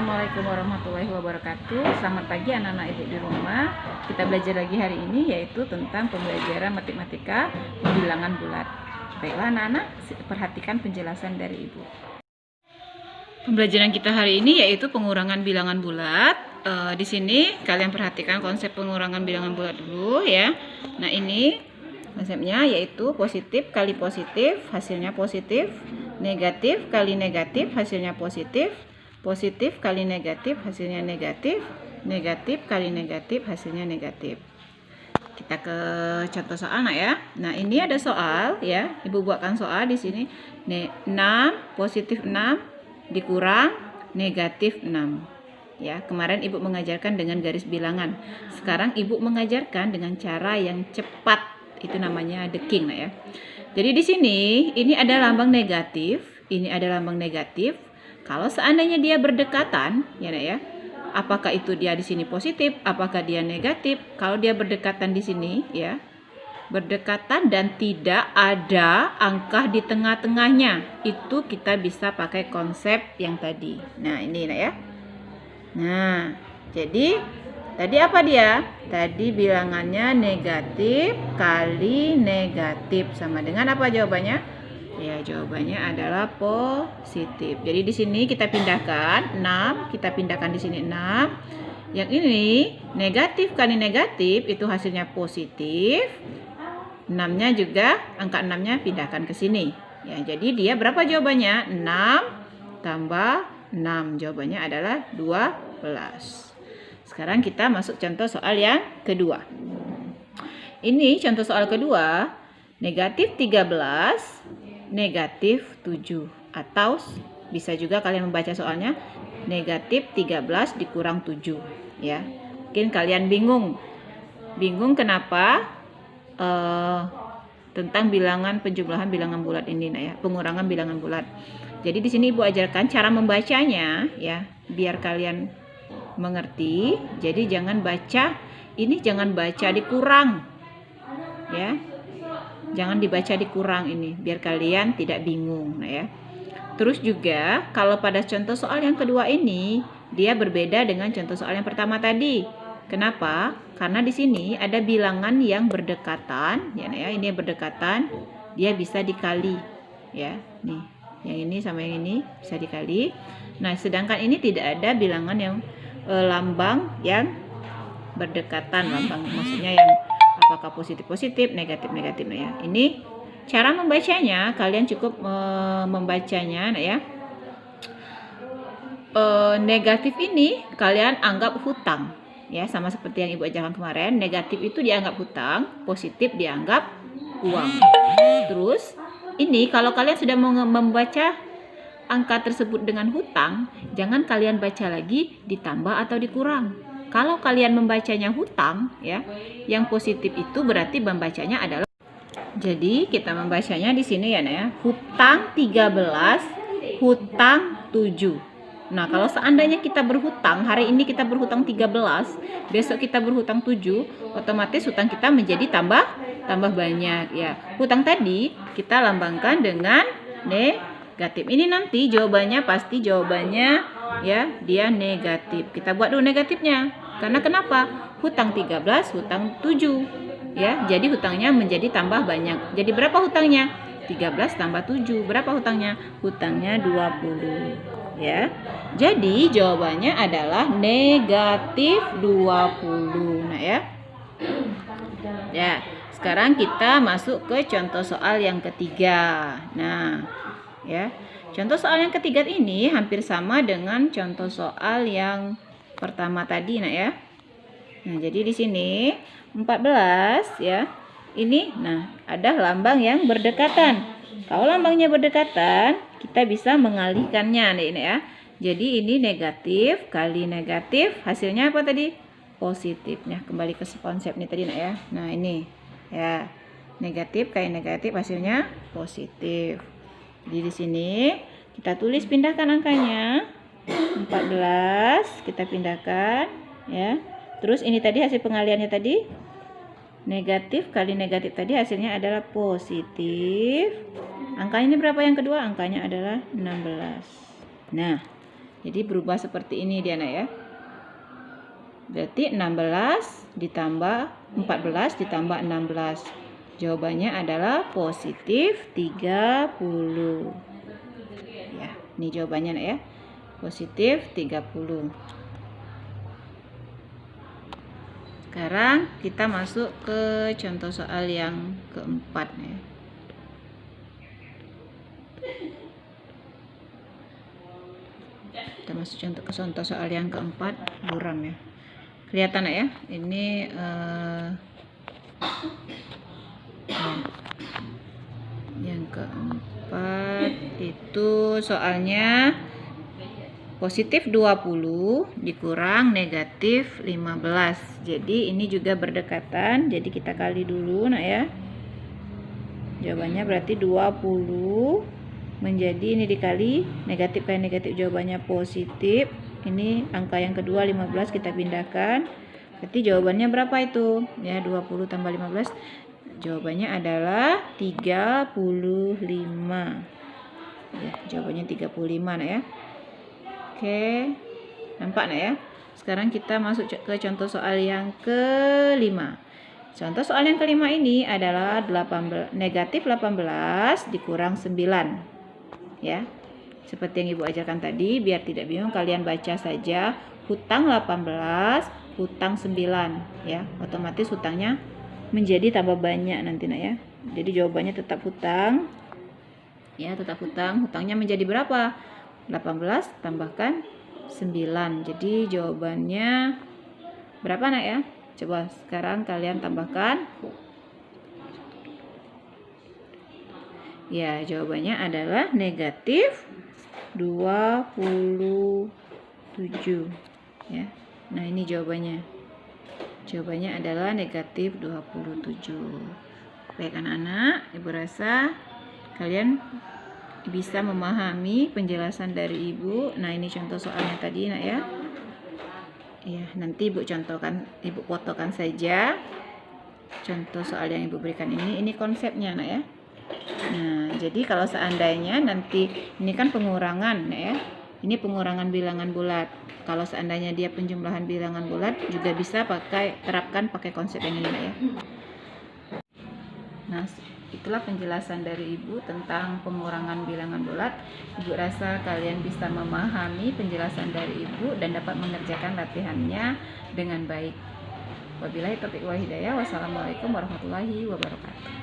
Assalamualaikum warahmatullahi wabarakatuh. Selamat pagi anak-anak ibu di rumah. Kita belajar lagi hari ini yaitu tentang pembelajaran matematika bilangan bulat. Baiklah anak-anak, perhatikan penjelasan dari ibu. Pembelajaran kita hari ini yaitu pengurangan bilangan bulat. Di sini kalian perhatikan konsep pengurangan bilangan bulat dulu ya. Nah, ini konsepnya yaitu positif kali positif hasilnya positif, negatif kali negatif hasilnya positif, positif kali negatif hasilnya negatif, negatif kali negatif hasilnya negatif. Kita ke contoh soal ya. Nah, ini ada soal ya. Ibu buatkan soal di sini. 6 positif 6 dikurang negatif 6. Ya, kemarin ibu mengajarkan dengan garis bilangan. Sekarang ibu mengajarkan dengan cara yang cepat. Itu namanya deking ya. Jadi di sini ini ada lambang negatif, ini ada lambang negatif. Kalau seandainya dia berdekatan, ya, apakah itu dia di sini positif, apakah dia negatif? Kalau dia berdekatan di sini, ya, berdekatan dan tidak ada angka di tengah-tengahnya, itu kita bisa pakai konsep yang tadi. Nah, ini ya. Nah, jadi tadi apa dia? Tadi bilangannya negatif kali negatif sama dengan apa jawabannya? Ya, jawabannya adalah positif. Jadi di sini kita pindahkan 6, kita pindahkan di sini 6. Yang ini negatif kali negatif itu hasilnya positif. 6-nya juga angka 6-nya pindahkan ke sini. Ya, jadi dia berapa jawabannya? 6 tambah 6. Jawabannya adalah 12. Sekarang kita masuk contoh soal yang kedua. Ini contoh soal kedua, negatif 13, negatif 7. Atau bisa juga kalian membaca soalnya, negatif 13 dikurang 7. Ya, mungkin kalian bingung. Bingung kenapa? Tentang bilangan penjumlahan bilangan bulat ini ya, pengurangan bilangan bulat. Jadi di sini ibu ajarkan cara membacanya ya, biar kalian mengerti. Jadi jangan baca ini, jangan baca dikurang ya, jangan dibaca dikurang ini biar kalian tidak bingung ya. Terus juga kalau pada contoh soal yang kedua ini dia berbeda dengan contoh soal yang pertama tadi. Kenapa? Karena di sini ada bilangan yang berdekatan ya, ini berdekatan, dia bisa dikali ya. Nih, yang ini sama yang ini bisa dikali. Nah, sedangkan ini tidak ada bilangan yang lambang yang berdekatan, lambang maksudnya yang apakah positif negatif ya. Ini cara membacanya, kalian cukup membacanya ya. Negatif ini kalian anggap hutang ya, sama seperti yang ibu ajarkan kemarin. Negatif itu dianggap hutang, positif dianggap uang. Terus ini kalau kalian sudah membaca angka tersebut dengan hutang, jangan kalian baca lagi ditambah atau dikurang. Kalau kalian membacanya hutang ya, yang positif itu berarti membacanya adalah, jadi kita membacanya di sini ya, hutang 13, hutang 7. Nah, kalau seandainya kita berhutang, hari ini kita berhutang 13, besok kita berhutang 7, otomatis hutang kita menjadi tambah banyak ya. Hutang tadi kita lambangkan dengan negatif. Ini nanti jawabannya pasti jawabannya ya, dia negatif. Kita buat dulu negatifnya. Karena kenapa? Hutang 13, hutang 7. Ya, jadi hutangnya menjadi tambah banyak. Jadi berapa hutangnya? 13 tambah 7. Berapa hutangnya? Hutangnya 20. Ya. Jadi jawabannya adalah negatif 20. Nah, ya. Ya, sekarang kita masuk ke contoh soal yang ketiga. Nah, ya. Contoh soal yang ketiga ini hampir sama dengan contoh soal yang pertama tadi ya. Nah, jadi di sini 14 ya. Ini ada lambang yang berdekatan. Kalau lambangnya berdekatan, kita bisa mengalihkannya ini ya. Jadi ini negatif kali negatif, hasilnya apa tadi? Positif. Nah, kembali ke konsep ini tadi ya. Nah, ini ya. Negatif kali negatif hasilnya positif. Jadi di sini kita tulis, pindahkan angkanya 14, kita pindahkan ya. Terus ini tadi hasil pengaliannya tadi negatif kali negatif tadi hasilnya adalah positif. Angkanya ini berapa yang kedua? Angkanya adalah 16. Nah, Jadi berubah seperti ini dia nak ya. Berarti 16 ditambah 14 ditambah 16. Jawabannya adalah positif 30. Ya, ini jawabannya nak ya. Positif 30. Sekarang kita masuk ke contoh soal yang keempat ya. Kita masuk ke contoh soal yang keempat, buram ya. Kelihatan ya, ini yang keempat itu soalnya positif 20 dikurang negatif 15. Jadi ini juga berdekatan, jadi kita kali dulu nak ya. Jawabannya berarti 20 menjadi ini dikali negatif kali negatif, jawabannya positif. Ini angka yang kedua 15 kita pindahkan. Berarti jawabannya berapa itu? Ya, 20 tambah 15. Jawabannya adalah 35. Ya, jawabannya 35 nak ya. Oke, nampak nak ya? Sekarang kita masuk ke contoh soal yang kelima. Contoh soal yang kelima ini adalah negatif 18 dikurang 9. Ya, seperti yang Ibu ajarkan tadi, biar tidak bingung kalian baca saja hutang 18, hutang 9. Ya, otomatis hutangnya menjadi tambah banyak nanti nak ya. Jadi jawabannya tetap hutang. Ya, tetap hutang. Hutangnya menjadi berapa? 18 tambahkan 9. Jadi jawabannya berapa nak ya? Coba sekarang kalian tambahkan. Ya, jawabannya adalah negatif 27. Ya. Nah, ini jawabannya. Jawabannya adalah negatif 27. Baik anak-anak, Ibu rasa kalian bisa memahami penjelasan dari Ibu. Nah, ini contoh soalnya tadi nak ya. Ya, nanti Ibu contohkan, Ibu fotokan saja contoh soal yang Ibu berikan ini. Ini konsepnya nak ya. Nah, jadi kalau seandainya nanti ini kan pengurangan nak ya. Ini pengurangan bilangan bulat. Kalau seandainya dia penjumlahan bilangan bulat juga bisa terapkan pakai konsep yang ini nak ya. Nah, itulah penjelasan dari Ibu tentang pengurangan bilangan bulat. Ibu rasa kalian bisa memahami penjelasan dari Ibu dan dapat mengerjakan latihannya dengan baik. Wabillahi taufiq wal hidayah. Wassalamualaikum warahmatullahi wabarakatuh.